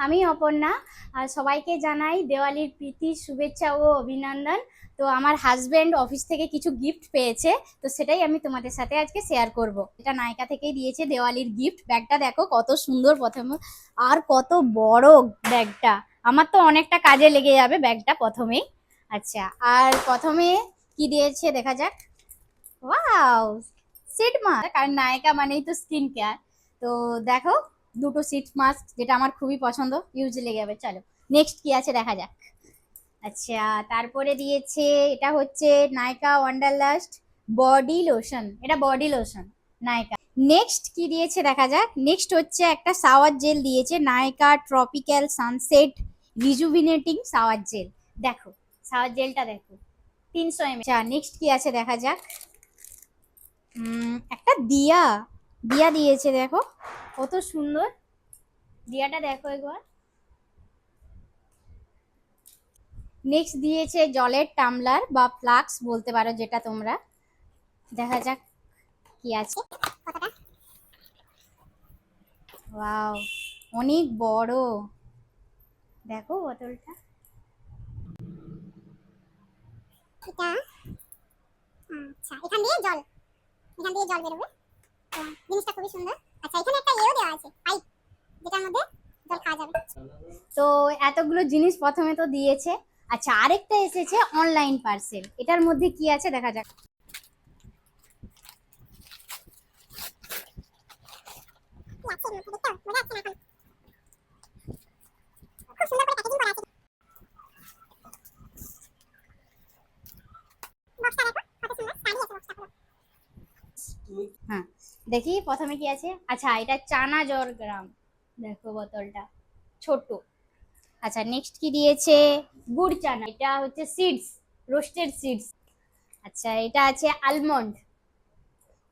আমি অপর্ণা। আর সবাইকে জানাই দেওয়ালির প্রীতি শুভেচ্ছা ও অভিনন্দন। তো আমার হাজবেন্ড অফিস থেকে কিছু গিফট পেয়েছে, তো সেটাই আমি তোমাদের সাথে আজকে শেয়ার করব। এটা নায়কা থেকেই দিয়েছে দেওয়ালির গিফট। ব্যাগটা দেখো কত সুন্দর প্রথমে, আর কত বড় ব্যাগটা। আমার তো অনেকটা কাজে লেগে যাবে ব্যাগটা প্রথমেই। আচ্ছা, আর প্রথমে কি দিয়েছে দেখা যাক। Wow, seed mask. কারণ নায়িকা মানেই তো স্কিন কেয়ার। তো দেখো, দুটো সিড মাস্ক, যেটা আমার খুবই পছন্দ, ইউজ লেগে যাবে। চলো নেক্সট কি আছে দেখা যাক। আচ্ছা, তারপরে দিয়েছে, এটা হচ্ছে নায়িকা ওয়ান্ডারলাস্ট বডি লোশন। এটা বডি লোশন নায়িকা। নেক্সট কি দিয়েছে দেখা যাক। নেক্সট হচ্ছে একটা শাওয়ার জেল দিয়েছে, নায়িকা ট্রপিক্যাল সানসেট রিজুভিনেটিং শাওয়ার জেল। দেখো শাওয়ার জেলটা দেখো, 300 ml। আচ্ছা, নেক্সট কি আছে দেখা যাক। একটা দিয়া দিয়া দিয়েছে, দেখো কত সুন্দর দিয়াটা, দেখো একবার। নেক্সট দিয়েছে জলের টামলার বা ফ্লাক্স বলতে পারো যেটা তোমরা। দেখা যাক কি আছে। ওয়াও, অনেক বড়, দেখো বোতলটা। এটা আচ্ছা, এখান দিয়ে জল বেরোবে। তো জিনিসটা খুবই সুন্দর। আচ্ছা, এখানে একটা ইয়েও দেওয়া আছে, পাইপ, যেটার মধ্যে জল খাওয়া যাবে। তো এতগুলো জিনিস প্রথমে তো দিয়েছে। আচ্ছা, আরেকটা এসেছে অনলাইন পার্সেল। এটার মধ্যে কি আছে দেখা যাক। হ্যাঁ, দেখি প্রথমে কি আছে। আচ্ছা, এটা চানা জল গ্রাম, দেখো বোতলটা ছোট। আচ্ছা, নেক্সট কি দিয়েছে, গুড় চানা। এটা হচ্ছে সিডস, রোস্টেড সিডস। আচ্ছা, এটা আছে আলমন্ড।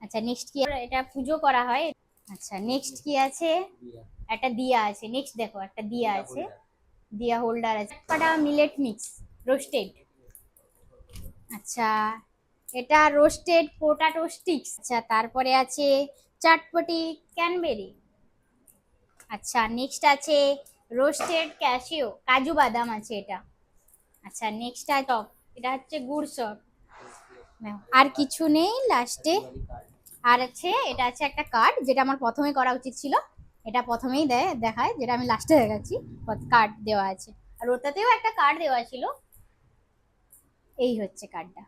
আচ্ছা, নেক্সট কি, এটা পুজো করা হয়। আচ্ছা, নেক্সট কি আছে, একটা দিয়া আছে। নেক্সট দেখো, একটা দিয়া আছে, দিয়া হোল্ডার আছে। একটা মিলেট মিক্স রোস্টেড। আচ্ছা, এটা রোস্টেড পোটাটো স্টিক্স। আচ্ছা, তারপরে আছে চটপটি ক্যানবেরি। আচ্ছা, নেক্সট আছে রোস্টেড ক্যাশিও, কাজু বাদাম আছে এটা। আচ্ছা, নেক্সট আছে টপ, এটা হচ্ছে গুড় সব। আর কিছু নেই লাস্টে। আর আছে, এটা আছে একটা কার্ড, যেটা আমার প্রথমে করা উচিত ছিল। এটা প্রথমেই দেখায়, যেটা আমি লাস্টে দেখাচ্ছি। কার্ড দেওয়া আছে, আর ওটাতেও একটা কার্ড দেওয়া ছিল। এই হচ্ছে কার্ডটা,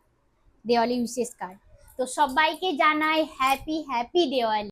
দেওয়ালি বিশেষ কার্ড। তো সবাইকে জানাই হ্যাপি হ্যাপি দেওয়ালি।